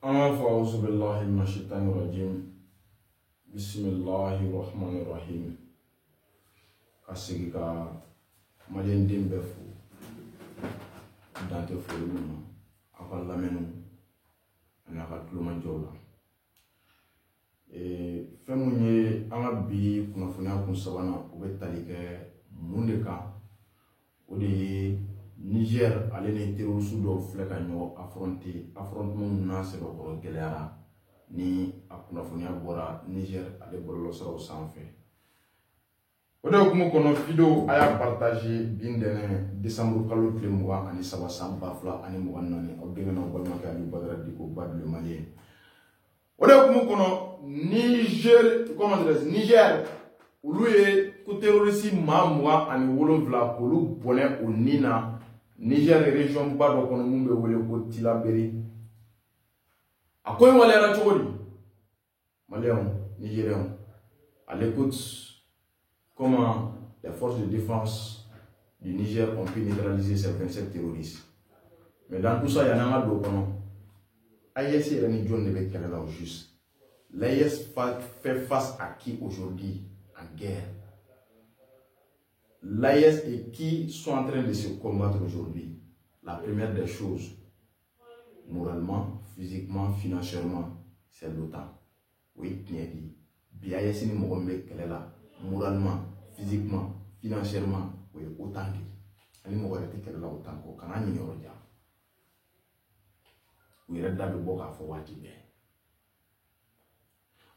أعوذ بالله من الشيطان الرجيم بسم الله الرحمن الرحيم كاسيكا مالين دين بفو دانتو فولونا أقل لمنو أنا قتلو منجولا فموني أنا بي كنا فينا كن سوانا وبتاليك موندكا ودي Niger ale ne terroriste do fleka nyo affrontement na se ko gelera ni akuna fonia bora Niger ale bolo so sanfé odo kuma kono video aya partager bindene décembre kalo tlemuwa ani saba samba fla ani muannani o bengana bolma ka ali badra diko badle malien odo kuma kono Niger comment dire Niger uluye ku terroriste mamwa ani wolonvla ko lu bonne onina Niger région bado kono mumbe wole ko Tilaberi akoy wala ra chogoli Malien Nigérien à l'écoute comment les forces de défense du Niger ont pu neutraliser ces 27 terroristes. Mais dans tout ça il y en a do kono AES est ni John de Canada au juste. L'AES fait face à qui aujourd'hui en guerre? L'AES et qui sont en train de se combattre aujourd'hui. La première des choses, moralement, physiquement, financièrement, c'est l'OTAN. Oui, bien dit. BIAS ni Mohamed Kelela, moralement, physiquement, financièrement, oui, autant dit. Ani Mohamed Kelela autant ko kana ni yoroja. Oui, redda be boka fo wati be.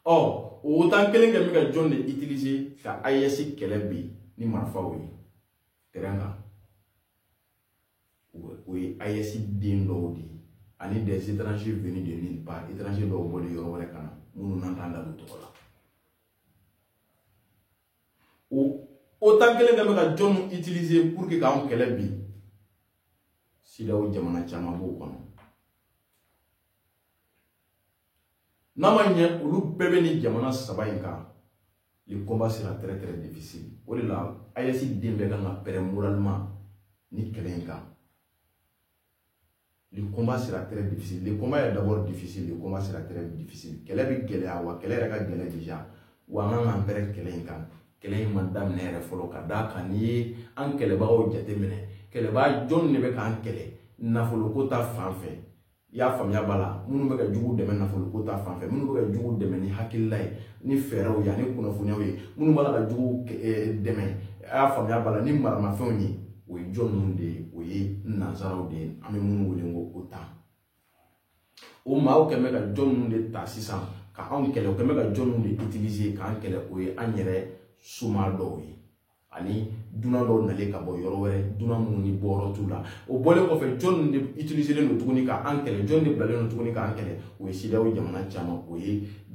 Or, autant que les gars John de utiliser sa AES Kelebi ni marfa oui teranga oui AES din lodi ani des étrangers venus de nulle part étrangers do boli yoro wala kana munu nantanda lu tola ou autant que les gars John utiliser pour que quand Kelebi si dawo jamana chama bo kono namanya ulu bebe ni jamana sabainka le combat sera très très difficile. Voilà, ayasi dembe nga pere moralement ni kelenka. Le combat sera très difficile. Le combat est d'abord difficile, le combat sera très difficile. Kele bi gele awa, kele reka gele déjà. Wa nga pere kelenka. Kele madame nere folo kada kani an kele ba o jate mene. Kele ba John ne be kan kele na folo kota fanfe. Ya famia bala munu be ka jugu deme na folo kota fanfe. Munu be ka jugu deme ni hakilai. Ni fero ya ni kuna funya we munu bala ka jugu deme a famia bala ni marma foni we John de we nazaro de ame munu wele ngo ota o ma o keme ka John de tasisa ka on kele o keme ka John de utiliser ka an kele o anyere suma do we ani duna do nale ka bo yoro were duna munu ni boro tula o bole ko fe John de utiliser no tuguni ka an kele John de blale no tuguni ka an kele we sida o jamana chama o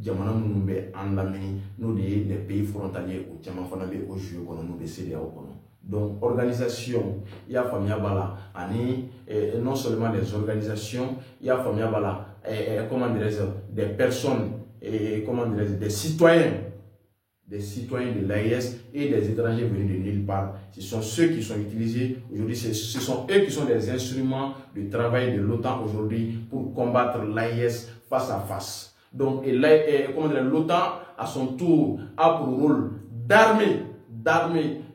jamana munu be an lamini no de les pays frontaliers o chama fana be o jouer kono no be céder au kono. Donc organisation il y a famia bala ani non seulement des organisations il y a famia bala comment dirais-je des personnes comment dirais-je des citoyens de l'AES et des étrangers venus de nulle part. Ce sont ceux qui sont utilisés aujourd'hui, ce sont eux qui sont des instruments de travail de l'OTAN aujourd'hui pour combattre l'AES face à face. Donc l'OTAN à son tour a pour rôle d'armer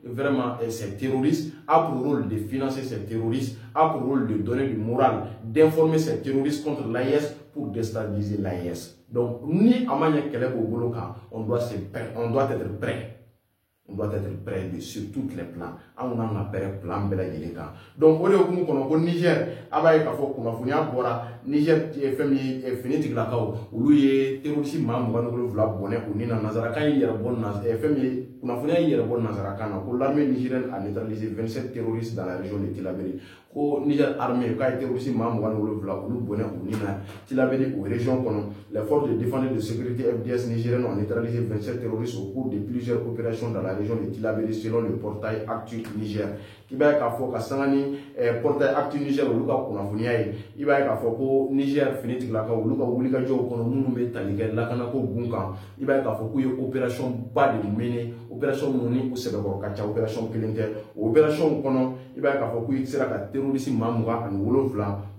vraiment ces terroristes, a pour rôle de financer ces terroristes, a pour rôle de donner du moral, d'informer ces terroristes contre l'AES pour déstabiliser l'AES. Donc, ni Amanya Keleb au Boloka, on doit être prêt. On doit être prêt sur tous les plans. On a un plan Bela Yeleka. Donc, on est au Niger, Abaye Kafo, Kumafunia Bora, Niger, Feniti Glakao, où lui terroriste Mamouano Vla Bonnet, ou Nina Nazaraka, Yerbon FMI, Kumafunia Yerbon Nazarakana, où l'armée nigérienne a neutralisé 27 terroristes dans la région de Tilaberi. Au Niger armée, quand il terroriste Mamouano Vla, ou Bonnet, ou Nina, Tilaberi, ou région Konon, les forces de défense et de sécurité FDS nigériennes ont neutralisé 27 terroristes au cours de plusieurs opérations dans la région de Tilaberi selon le portail Actu Niger. i b'a ye k'a fɔ ka sanga ni portail actu Niger olu ka kunnafoniya ye i b'a ye k'a fɔ ko Niger fini tigilakaw olu ka wulikajɔw kɔnɔ minnu bɛ tali kɛ lakanako gun kan i b'a ye k'a fɔ k'u ye opération ba de mené opération minnu ni u sɛbɛkɔrɔ ka ca opération kelen tɛ o opération kɔnɔ i b'a ye k'a fɔ k'u sera ka terroriste maa 27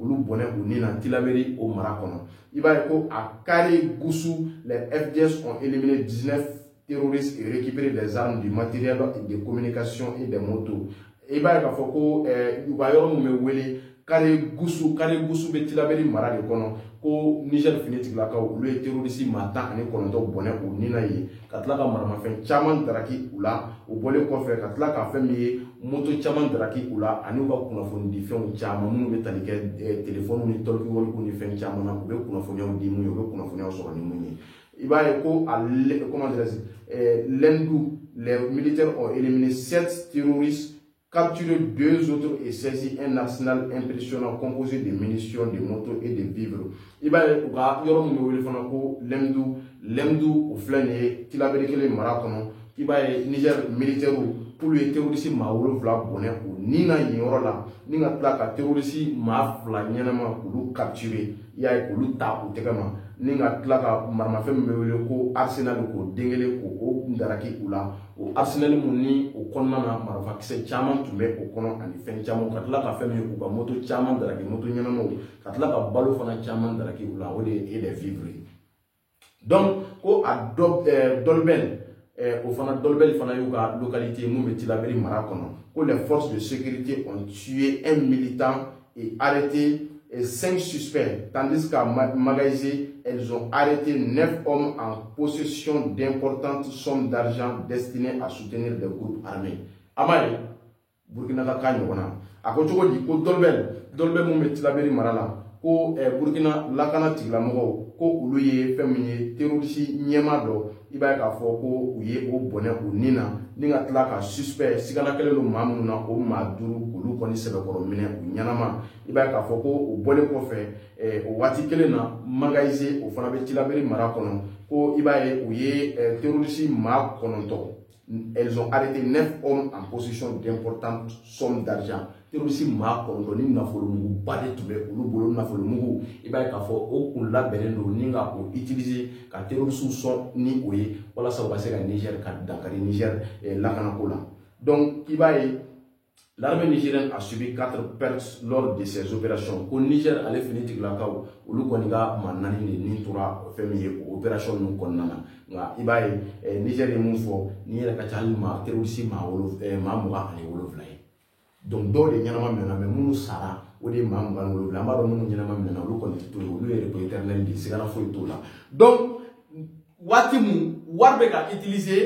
olu bɔnɛ u ni na Tilaberi o mara kɔnɔ i b'a ye ko à Kare Goussou les FDS ont éliminé 19 terroristes et récupéré des armes, du matériel de communication et des motos. Et bien, il faut que nous voyons Kare Goussou be Tilaberi mara de kono ko Niger finitique la ka ulu e terroriste mata ani kononto bonne o nina yi katla ka marama fen chaman daraki ula o bole ko fe katla ka fe mi moto chaman daraki ula ani ba kunafoni di fen chaman mu be tali ke téléphone ni tolki wol ko ni fen chaman na be kunafoni o di mu yo be kunafoni o so ni mu ni iba ko comment dire l'Endou les militaires ont éliminé 7 terroristes, capturé 2 autres et saisi un arsenal impressionnant composé de munitions, de motos et de vivres. Il va y avoir l'Emdou au flâne, qui l'a vécu Maracono, qui va Niger militaire pour les terroristes Maolo Vla Bonnet ou Nina Yorola, Nina Plaka terroristes Mafla Nyanama pour capturer, il y a eu ta ou Tegama. Ninga tlaka marmafem mewele ko arsenal ko dengele ko o ndaraki ula o arsenal munni o konna na marfa kise chaman tumbe o kono ani fen chaman katla ka femi ko ba moto chaman daraki moto nyanamo katla ka balo fana chaman daraki ula o de et de vivre donc ko a dolbel au fana dolbel fana yuka localité mu Tilaberi mara kono ko les forces de sécurité ont tué un militant et arrêté 5 suspects, tandis qu'à Magaïsé, elles ont arrêté 9 hommes en possession d'importantes sommes d'argent destinées à soutenir des groupes armés. Amari, Burkina Faso, a ko cogo di ko dolbel mun be Tilaberi marala ko Burkina lakana tigilamɔgɔw ko olu ye fɛn min ye terroriste ɲɛma dɔ i b'a ye k'a fɔ ko u ye o bɔnɛ u ni na ni ka tila ka suspect sigana kelen don maa minnu na o maa 5 olu kɔni sɛbɛkɔrɔ minɛ u ɲɛnama i b'a ye k'a fɔ ko o bɔlen kɔfɛ o waati kelen na Magaïsé o fana bɛ Tilaberi mara kɔnɔ ko i b'a ye u ye terroriste maa 9 elles ont arrêté 9 hommes en possession d'importantes sommes d'argent. Terroriste maa 9 ni nafolomugu ba de tun bɛ olu bolo nafolomugu i b'a ye k'a fɔ o kun labɛnnen don ni ka o utiliser ka terroriste sɔn ni o ye walasa u ka se ka Niger ka dankari Niger lakanako la. Donc i b'a ye l'armée nigérienne a subi 4 pertes lors de ces opérations. Au Niger, ale fini tigilakaw olu kɔni ka maa 4 de ni tora fɛn min ye o opération ninnu kɔnɔna na nka i b'a ye Niger ye mun fɔ ni yɛrɛ ka ca hali maa terroriste maa 27 ye. Donc dɔw de ɲɛnama minɛna mais minnu sara o de ye maa 27 an b'a dɔn minnu ɲɛnama minɛna olu kɔni tɛ to yen olu ye repos éternel de sigana foyi t'o la. Donc waati mun wari bɛ ka utiliser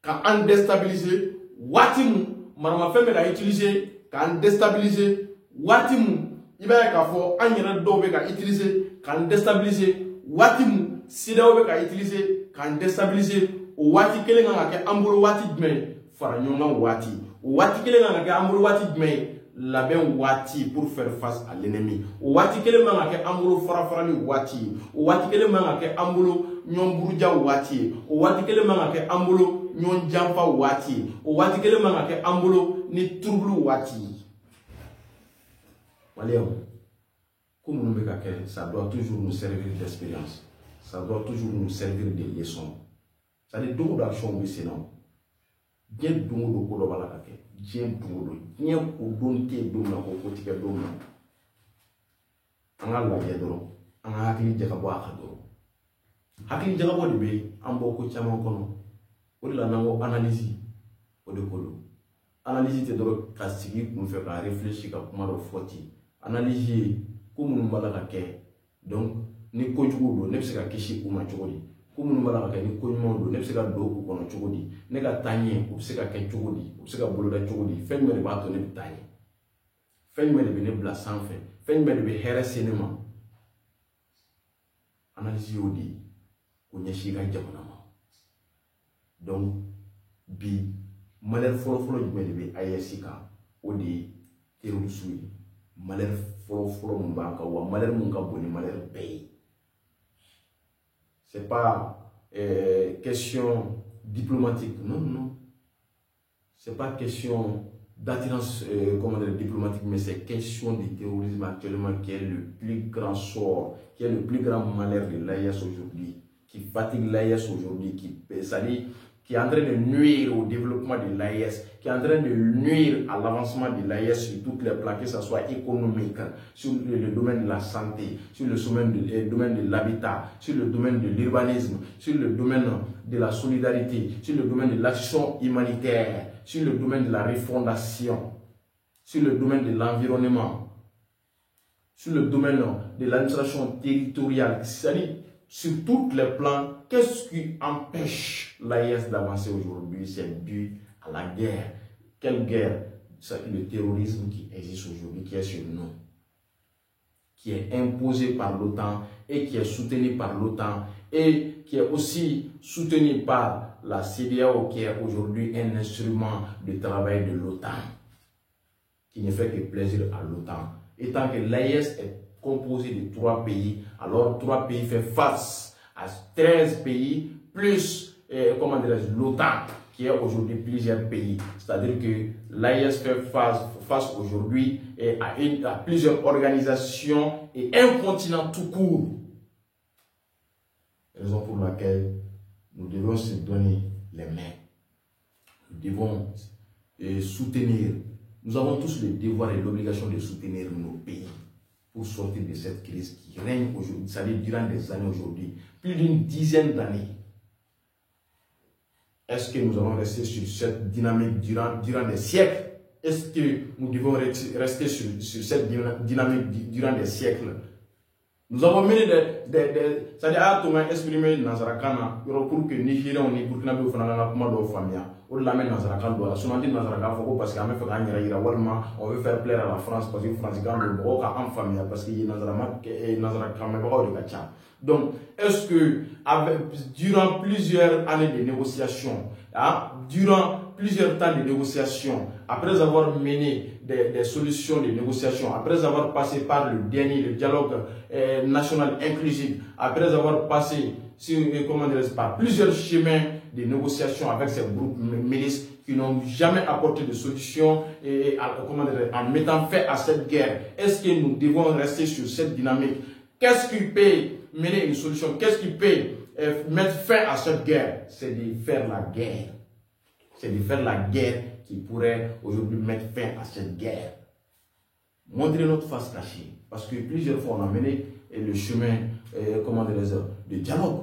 ka an déstabiliser waati mun maramafɛn bɛ ka utiliser k'an déstabiliser waati mun i b'a ye k'a fɔ an yɛrɛ dɔw bɛ ka utiliser k'an déstabiliser waati mun CEDEAO bɛ ka utiliser k'an déstabiliser o waati kelen kan ka kɛ an bolo waati jumɛn fara ɲɔgɔn kan waati o waati kelen kan ka kɛ an bolo waati jumɛn labɛn waati pour faire face à l'ennemi o waati kelen man ka kɛ an bolo farafarali waati o waati kelen man ka kɛ an bolo ɲɔgɔn buruja waati o waati kelen man ka kɛ an bolo ɲɔgɔn janfa waati o waati kelen man ka kɛ an bolo ni turubulu waati maliyɛnw ko minnu bɛ ka kɛ ça doit toujours nous servir d'expérience ça doit toujours nous servir de leçon c'est-à-dire don o don action bɛ sen na diɲɛ don o don ko dɔ b'a la ka kɛ diɲɛ don o don diɲɛ ko don tɛ yen don min na ko ko tɛ kɛ don min na an ka lajɛ dɔrɔn an ka hakili jagabɔ a kan dɔrɔn hakili jagabɔ de bɛ an bɔ ko caman kɔnɔ o de la n'an ko analyse o de ko don analyse tɛ dɔrɔn ka sigi kunfɛ ka réfléchir ka kuma dɔ fɔ ten analyse ye ko minnu b'a la ka kɛ donc ni kojugu don ne bɛ se ka kisi u ma cogo di ko minnu b'a la ka kɛ ni ko ɲumanw don ne bɛ se ka don u kɔnɔ cogo di ne ka taa ɲɛ u bɛ se ka kɛ cogo di u bɛ se ka boloda cogo di fɛn jumɛn de b'a to ne bɛ taa ɲɛ fɛn jumɛn de bɛ ne bila sanfɛ fɛn jumɛn de bɛ hɛrɛ se ne ma analyse y'o de ye ko ɲɛsin i ka jamana ma donc bi malheur fɔlɔfɔlɔ jumɛn de bɛ AES kan o de ye terroriste ye malheur fɔlɔfɔlɔ mun b'an kan wa malheur mun ka bon ni malheur bɛɛ ye c'est pas question diplomatique non c'est pas question d'attirance diplomatique, mais c'est question du terrorisme actuellement qui est le plus grand sort, qui est le plus grand malheur de l'AES aujourd'hui, qui fatigue l'AES aujourd'hui, qui est en train de nuire au développement de l'AES, qui est en train de nuire à l'avancement de l'AES sur toutes les plans, que ce soit économique, sur le domaine de la santé, sur le domaine de l'habitat, sur le domaine de l'urbanisme, sur le domaine de la solidarité, sur le domaine de l'action humanitaire, sur le domaine de la refondation, sur le domaine de l'environnement, sur le domaine de l'administration territoriale, c'est-à-dire sur tous les plans. Qu'est-ce qui empêche l'AES d'avancer aujourd'hui? C'est dû à la guerre. Quelle guerre? C'est le terrorisme qui existe aujourd'hui, qui est sur nous, qui est imposé par l'OTAN et qui est soutenu par l'OTAN et qui est aussi soutenu par la CEDEAO, qui est aujourd'hui un instrument de travail de l'OTAN, qui ne fait que plaisir à l'OTAN. Et tant que l'AES est composé de 3 pays, alors 3 pays font face à 13 pays, plus l'OTAN, qui est aujourd'hui plusieurs pays. C'est-à-dire que l'AES fait face aujourd'hui à plusieurs organisations et un continent tout court. Raison pour laquelle nous devons se donner les mains. Nous devons soutenir. Nous avons tous le devoir et l'obligation de soutenir nos pays pour sortir de cette crise qui règne aujourd'hui, c'est-à-dire durant des années aujourd'hui, plus d'une dizaine d'années. Est-ce que nous allons rester sur cette dynamique durant des siècles? Est-ce que nous devons rester sur cette dynamique durant des siècles? Nous avons mené c'est-à-dire à tout exprimer Nazarakana pour que Nigeria ou Burkina Faso fassent comment de famille. On l'a mis Nazarakan doit. Son nom Nazarakan parce qu'on fait gagner on veut faire plaisir à la France parce que France gagne le gros en famille parce qu'il y a Nazarakan mais pas de Kacha. Donc, est-ce que durant plusieurs années de négociations, durant plusieurs temps de négociations, après avoir mené des solutions de négociation, après avoir passé par le dialogue national inclusif, après avoir passé par plusieurs chemins de négociation avec ces groupes milices qui n'ont jamais apporté de solution en mettant fin à cette guerre, est-ce que nous devons rester sur cette dynamique? Qu'est-ce qui peut mener une solution? Qu'est-ce qui peut mettre fin à cette guerre? C'est de faire la guerre. C'est de faire la guerre qui pourrait aujourd'hui mettre fin à cette guerre. Montrer notre face cachée. Parce que plusieurs fois on a mené le chemin de dialogue.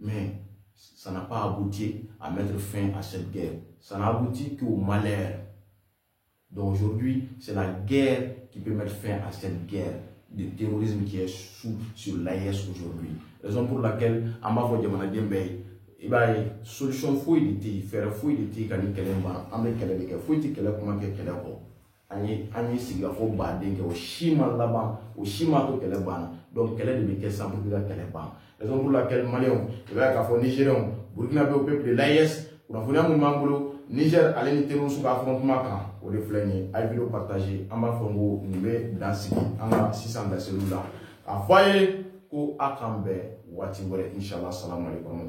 Mais ça n'a pas abouti à mettre fin à cette guerre. Ça n'a abouti qu'au malheur. Donc aujourd'hui, c'est la guerre qui peut mettre fin à cette guerre de terrorisme qui est sur l'AES aujourd'hui. Raison pour laquelle, à ma voix de Manadembe, il y a une solution fouille de thé, faire fouille de thé, quand il y a un kele de fouille de kele, comment que kele ko. Ani siga fo badenge o shima laban o shima to kele bana. Donc kele de beke sans pour kele ban. Raison pour laquelle Maliens, il y a un Nigériens, Burkina Faso, au peuple de l'AES, pour en venir à mon Niger, allez nous terminer sur l'affrontement quand on le flâne, à vidéo partager, en bas fongo, nous dans ce qui, en 600 de celui-là. À foyer, ko akambe, wati wale, Inch'Allah, salam alaikum.